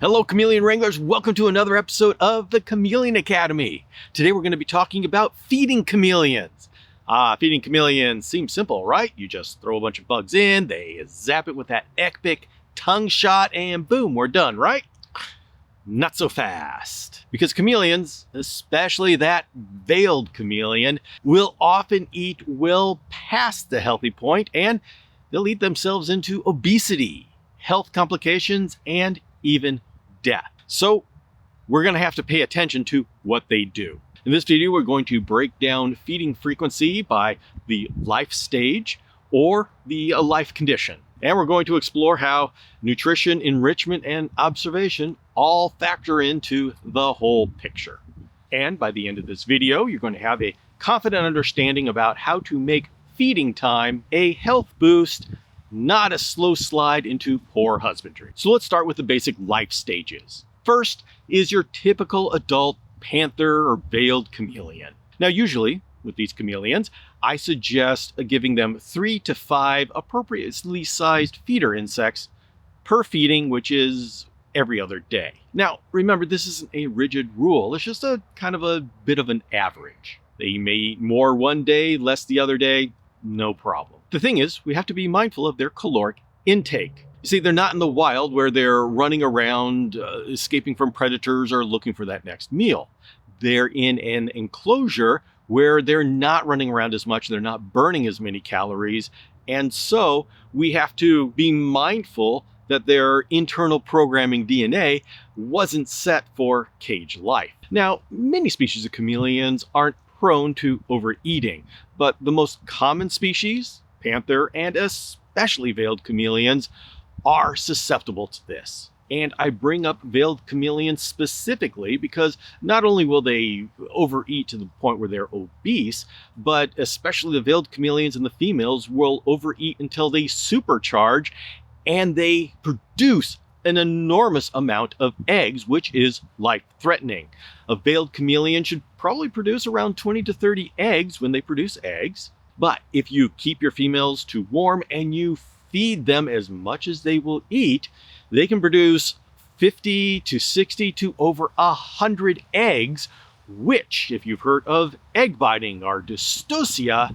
Hello, Chameleon Wranglers. Welcome to another episode of the Chameleon Academy. Today we're going to be talking about feeding chameleons. Feeding chameleons seems simple, right? You just throw a bunch of bugs in, they zap it with that epic tongue shot, and boom, we're done, right? Not so fast. Because chameleons, especially that veiled chameleon, will often eat well past the healthy point, and they'll eat themselves into obesity, health complications, and even death. So we're going to have to pay attention to what they do. In this video, we're going to break down feeding frequency by the life stage or the life condition. And we're going to explore how nutrition, enrichment, and observation all factor into the whole picture. And by the end of this video, you're going to have a confident understanding about how to make feeding time a health boost, not a slow slide into poor husbandry. So let's start with the basic life stages. First is your typical adult panther or veiled chameleon. Now, usually with these chameleons, I suggest giving them 3 to 5 appropriately sized feeder insects per feeding, which is every other day. Now, remember, this isn't a rigid rule. It's just a kind of a bit of an average. They may eat more one day, less the other day, no problem. The thing is, we have to be mindful of their caloric intake. You see, they're not in the wild where they're running around, escaping from predators or looking for that next meal. They're in an enclosure where they're not running around as much, they're not burning as many calories, and so we have to be mindful that their internal programming DNA wasn't set for cage life. Now, many species of chameleons aren't prone to overeating, but the most common species, panther and especially veiled chameleons, are susceptible to this. And I bring up veiled chameleons specifically because not only will they overeat to the point where they're obese, but especially the veiled chameleons and the females will overeat until they supercharge and they produce an enormous amount of eggs, which is life-threatening. A veiled chameleon should probably produce around 20 to 30 eggs when they produce eggs. But if you keep your females too warm and you feed them as much as they will eat, they can produce 50 to 60 to over 100 eggs, which, if you've heard of egg biting or dystocia,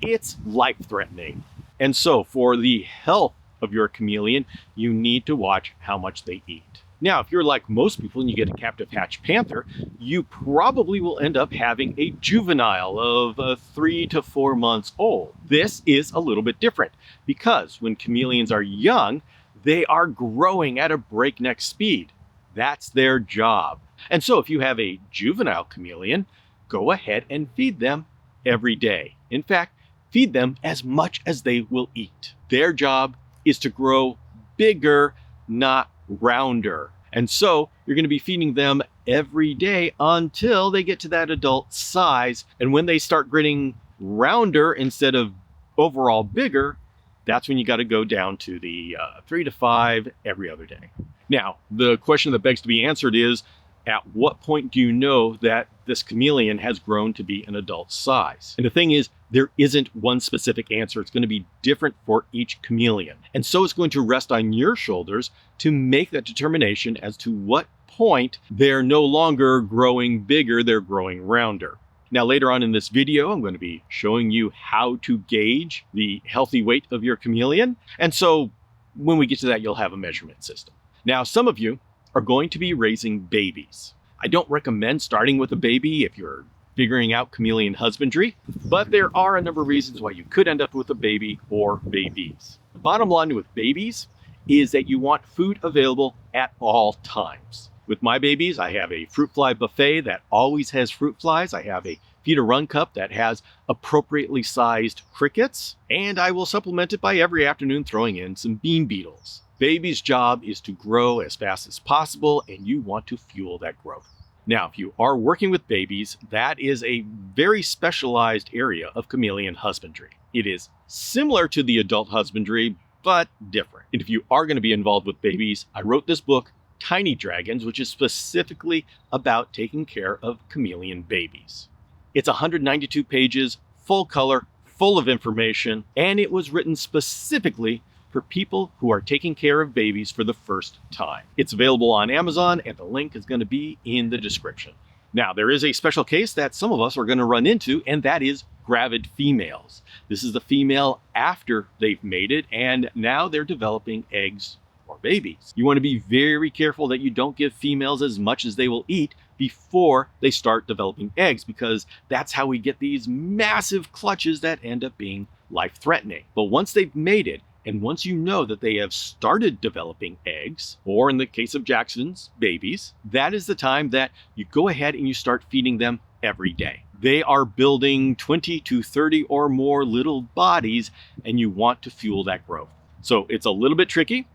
it's life-threatening. And so for the health of your chameleon, you need to watch how much they eat. Now, if you're like most people and you get a captive hatch panther, you probably will end up having a juvenile of 3 to 4 months old. This is a little bit different because when chameleons are young, they are growing at a breakneck speed. That's their job. And so if you have a juvenile chameleon, go ahead and feed them every day. In fact, feed them as much as they will eat. Their job is to grow bigger, not rounder. And so you're going to be feeding them every day until they get to that adult size. And when they start getting rounder instead of overall bigger, that's when you got to go down to the 3 to 5 every other day. Now, the question that begs to be answered is, at what point do you know that this chameleon has grown to be an adult size? And the thing is, there isn't one specific answer. It's going to be different for each chameleon. And so it's going to rest on your shoulders to make that determination as to what point they're no longer growing bigger, they're growing rounder. Now, later on in this video, I'm going to be showing you how to gauge the healthy weight of your chameleon. And so when we get to that, you'll have a measurement system. Now, some of you are going to be raising babies. I don't recommend starting with a baby if you're figuring out chameleon husbandry, but there are a number of reasons why you could end up with a baby or babies. The bottom line with babies is that you want food available at all times. With my babies, I have a fruit fly buffet that always has fruit flies. I have a feed a run cup that has appropriately sized crickets, and I will supplement it by every afternoon throwing in some bean beetles. Baby's job is to grow as fast as possible, and you want to fuel that growth. Now, if you are working with babies, that is a very specialized area of chameleon husbandry. It is similar to the adult husbandry, but different. And if you are going to be involved with babies, I wrote this book, Tiny Dragons, which is specifically about taking care of chameleon babies. It's 192 pages, full color, full of information, and it was written specifically for people who are taking care of babies for the first time. It's available on Amazon, and the link is going to be in the description. Now, there is a special case that some of us are going to run into, and that is gravid females. This is the female after they've mated, and now they're developing eggs or babies. You want to be very careful that you don't give females as much as they will eat before they start developing eggs, because that's how we get these massive clutches that end up being life-threatening. But once they've mated, and once you know that they have started developing eggs, or in the case of Jackson's, babies, that is the time that you go ahead and you start feeding them every day. They are building 20 to 30 or more little bodies, and you want to fuel that growth. So it's a little bit tricky.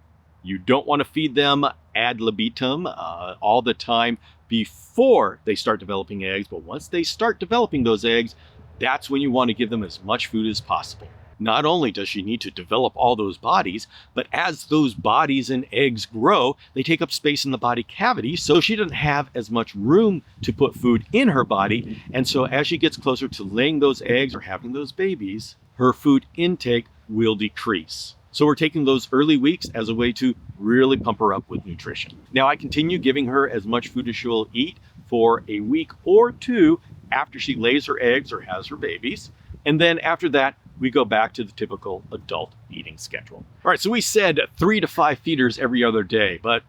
You don't want to feed them ad libitum all the time before they start developing eggs, but once they start developing those eggs, that's when you want to give them as much food as possible. Not only does she need to develop all those bodies, but as those bodies and eggs grow, they take up space in the body cavity, so she doesn't have as much room to put food in her body. And so as she gets closer to laying those eggs or having those babies, her food intake will decrease. So we're taking those early weeks as a way to really pump her up with nutrition. Now, I continue giving her as much food as she will eat for a week or two after she lays her eggs or has her babies. And then after that, we go back to the typical adult eating schedule. All right, so we said 3 to 5 feeders every other day, but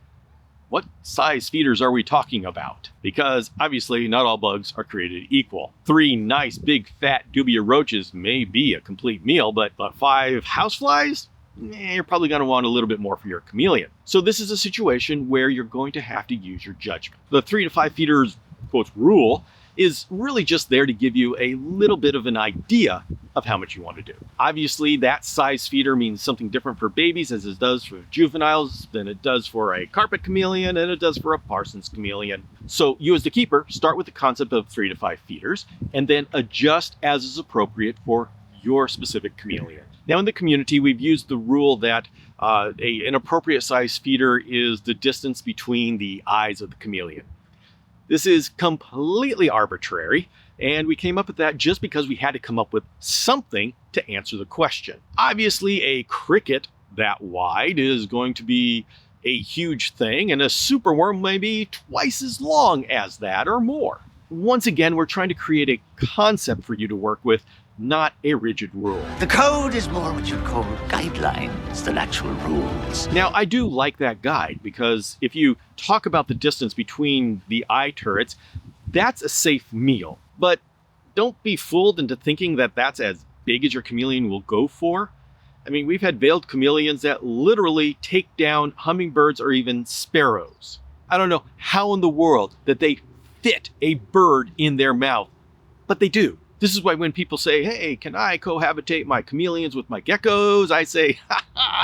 what size feeders are we talking about? Because obviously not all bugs are created equal. 3 nice big fat dubia roaches may be a complete meal, but 5 houseflies? You're probably going to want a little bit more for your chameleon. So this is a situation where you're going to have to use your judgment. The 3 to 5 feeders, quote, rule is really just there to give you a little bit of an idea of how much you want to do. Obviously, that size feeder means something different for babies as it does for juveniles than it does for a carpet chameleon and it does for a Parsons chameleon. So you as the keeper, start with the concept of 3 to 5 feeders and then adjust as is appropriate for your specific chameleon. Now in the community, we've used the rule that an appropriate size feeder is the distance between the eyes of the chameleon. This is completely arbitrary, and we came up with that just because we had to come up with something to answer the question. Obviously, a cricket that wide is going to be a huge thing, and a superworm may be twice as long as that or more. Once again, we're trying to create a concept for you to work with, not a rigid rule. The code is more what you'd call guidelines than actual rules. Now, I do like that guide because if you talk about the distance between the eye turrets, that's a safe meal. But don't be fooled into thinking that that's as big as your chameleon will go for. I mean, we've had veiled chameleons that literally take down hummingbirds or even sparrows. I don't know how in the world that they fit a bird in their mouth, but they do. This is why when people say, hey, can I cohabitate my chameleons with my geckos? I say,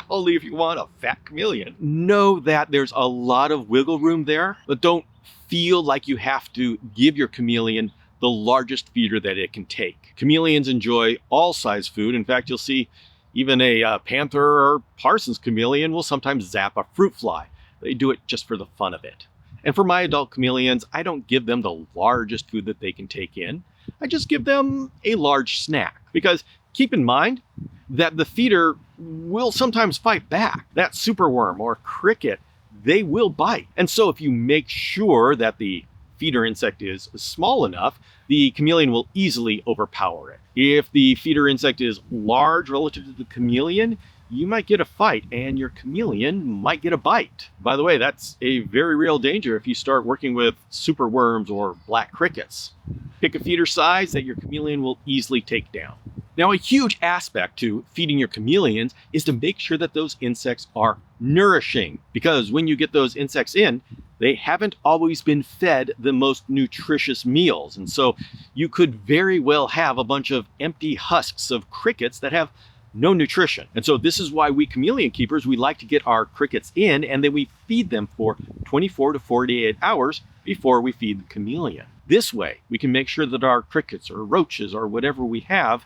only if you want a fat chameleon. Know that there's a lot of wiggle room there, but don't feel like you have to give your chameleon the largest feeder that it can take. Chameleons enjoy all size food. In fact, you'll see even a panther or Parsons chameleon will sometimes zap a fruit fly. They do it just for the fun of it. And for my adult chameleons, I don't give them the largest food that they can take in. I just give them a large snack, because keep in mind that the feeder will sometimes fight back. That superworm or cricket, they will bite. And so if you make sure that the feeder insect is small enough, the chameleon will easily overpower it. If the feeder insect is large relative to the chameleon, you might get a fight and your chameleon might get a bite. By the way, that's a very real danger if you start working with superworms or black crickets. Pick a feeder size that your chameleon will easily take down. Now, a huge aspect to feeding your chameleons is to make sure that those insects are nourishing, because when you get those insects in, they haven't always been fed the most nutritious meals. And so you could very well have a bunch of empty husks of crickets that have no nutrition. And so this is why we chameleon keepers, we like to get our crickets in and then we feed them for 24 to 48 hours before we feed the chameleon. This way, we can make sure that our crickets or roaches or whatever we have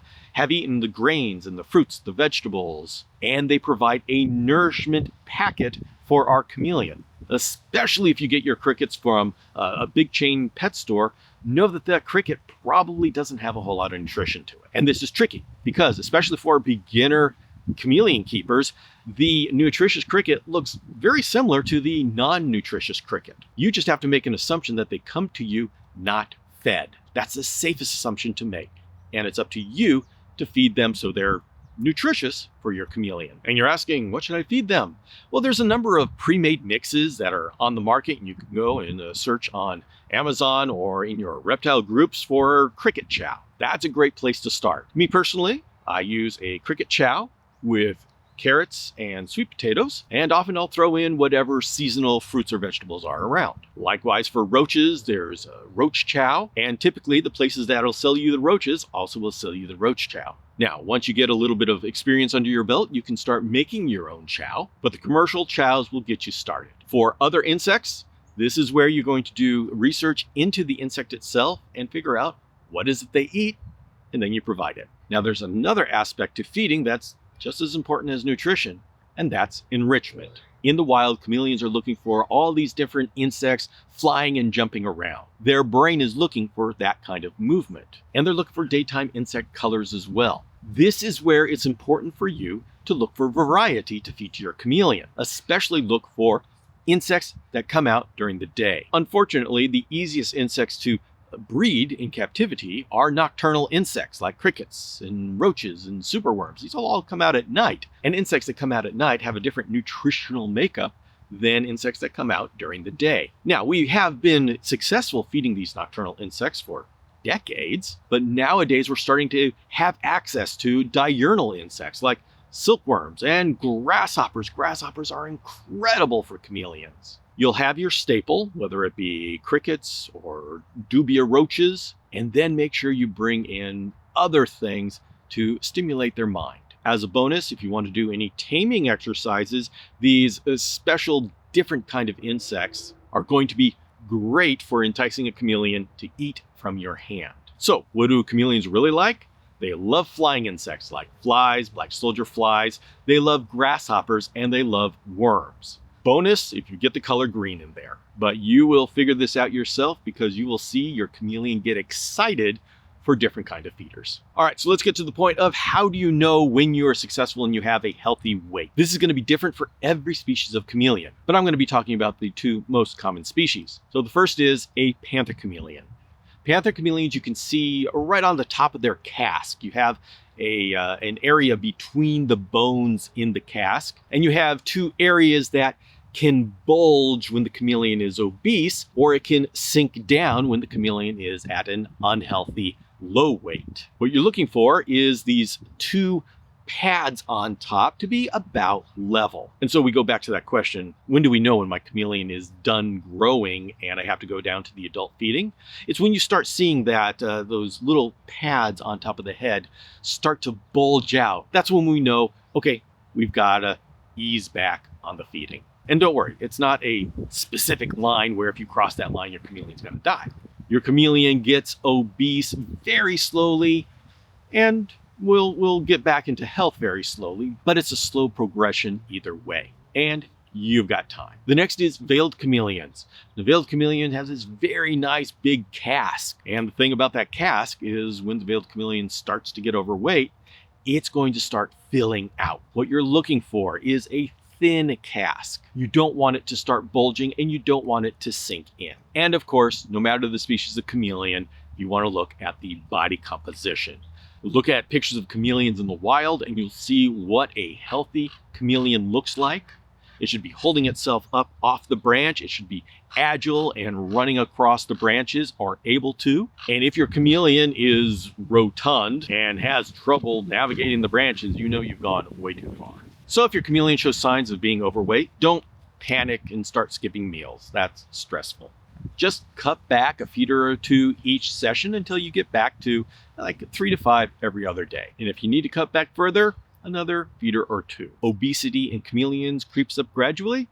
eaten the grains and the fruits, the vegetables, and they provide a nourishment packet for our chameleon. Especially if you get your crickets from a big chain pet store, know that that cricket probably doesn't have a whole lot of nutrition to it. And this is tricky because, especially for a beginner chameleon keepers, the nutritious cricket looks very similar to the non-nutritious cricket. You just have to make an assumption that they come to you not fed. That's the safest assumption to make. And it's up to you to feed them so they're nutritious for your chameleon. And you're asking, what should I feed them? Well, there's a number of pre-made mixes that are on the market, and you can go and search on Amazon or in your reptile groups for cricket chow. That's a great place to start. Me personally, I use a cricket chow with carrots and sweet potatoes, and often I'll throw in whatever seasonal fruits or vegetables are around. Likewise for roaches, there's a roach chow, and typically the places that'll sell you the roaches also will sell you the roach chow. Now, once you get a little bit of experience under your belt, you can start making your own chow, but the commercial chows will get you started. For other insects, this is where you're going to do research into the insect itself and figure out what is it they eat, and then you provide it. Now, there's another aspect to feeding that's just as important as nutrition, and that's enrichment. In the wild, chameleons are looking for all these different insects flying and jumping around. Their brain is looking for that kind of movement, and they're looking for daytime insect colors as well. This is where it's important for you to look for variety to feed to your chameleon, especially look for insects that come out during the day. Unfortunately, the easiest insects to breed in captivity are nocturnal insects like crickets and roaches and superworms. These will all come out at night. And insects that come out at night have a different nutritional makeup than insects that come out during the day. Now, we have been successful feeding these nocturnal insects for decades, but nowadays we're starting to have access to diurnal insects like silkworms and grasshoppers. Grasshoppers are incredible for chameleons. You'll have your staple, whether it be crickets or dubia roaches, and then make sure you bring in other things to stimulate their mind. As a bonus, if you want to do any taming exercises, these special different kind of insects are going to be great for enticing a chameleon to eat from your hand. So, what do chameleons really like? They love flying insects like flies, black soldier flies. They love grasshoppers, and they love worms. Bonus if you get the color green in there. But you will figure this out yourself because you will see your chameleon get excited for different kind of feeders. All right, so let's get to the point of how do you know when you are successful and you have a healthy weight? This is going to be different for every species of chameleon, but I'm going to be talking about the two most common species. So the first is a panther chameleon. Panther chameleons, you can see right on the top of their casque. You have an area between the bones in the casque, and you have two areas that can bulge when the chameleon is obese, or it can sink down when the chameleon is at an unhealthy low weight. What you're looking for is these two pads on top to be about level. And so we go back to that question, when do we know when my chameleon is done growing and I have to go down to the adult feeding? It's when you start seeing that those little pads on top of the head start to bulge out. That's when we know, okay, we've got to ease back on the feeding. And don't worry, it's not a specific line where if you cross that line, your chameleon's going to die. Your chameleon gets obese very slowly and will get back into health very slowly, but it's a slow progression either way. And you've got time. The next is veiled chameleons. The veiled chameleon has this very nice big casque. And the thing about that casque is when the veiled chameleon starts to get overweight, it's going to start filling out. What you're looking for is a thin casque. You don't want it to start bulging and you don't want it to sink in. And of course, no matter the species of chameleon, you want to look at the body composition. Look at pictures of chameleons in the wild and you'll see what a healthy chameleon looks like. It should be holding itself up off the branch. It should be agile and running across the branches, or able to. And if your chameleon is rotund and has trouble navigating the branches, you know you've gone way too far. So if your chameleon shows signs of being overweight, don't panic and start skipping meals. That's stressful. Just cut back a feeder or two each session until you get back to like 3 to 5 every other day. And if you need to cut back further, another feeder or two. Obesity in chameleons creeps up gradually,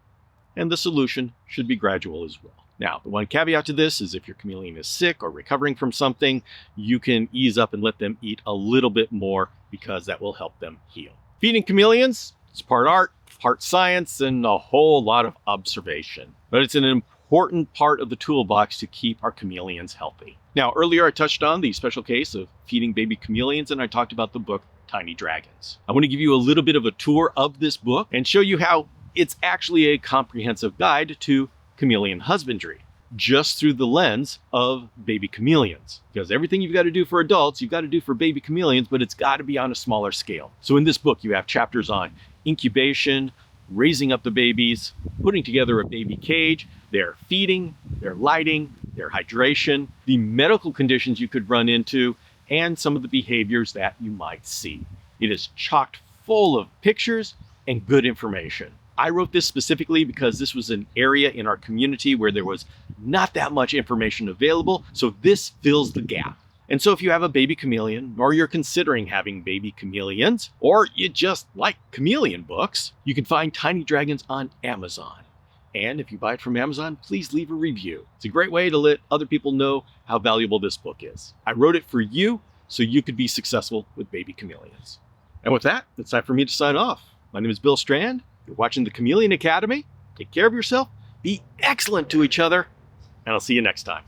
and the solution should be gradual as well. Now, the one caveat to this is if your chameleon is sick or recovering from something, you can ease up and let them eat a little bit more because that will help them heal. Feeding chameleons, it's part art, part science, and a whole lot of observation. But it's an important important part of the toolbox to keep our chameleons healthy. Now, earlier I touched on the special case of feeding baby chameleons, and I talked about the book Tiny Dragons. I want to give you a little bit of a tour of this book and show you how it's actually a comprehensive guide to chameleon husbandry, just through the lens of baby chameleons. Because everything you've got to do for adults, you've got to do for baby chameleons, but it's got to be on a smaller scale. So in this book, you have chapters on incubation, raising up the babies, putting together a baby cage, their feeding, their lighting, their hydration, the medical conditions you could run into, and some of the behaviors that you might see. It is chocked full of pictures and good information. I wrote this specifically because this was an area in our community where there was not that much information available, so this fills the gap. And so if you have a baby chameleon, or you're considering having baby chameleons, or you just like chameleon books, you can find Tiny Dragons on Amazon. And if you buy it from Amazon, please leave a review. It's a great way to let other people know how valuable this book is. I wrote it for you so you could be successful with baby chameleons. And with that, it's time for me to sign off. My name is Bill Strand. You're watching the Chameleon Academy. Take care of yourself, be excellent to each other, and I'll see you next time.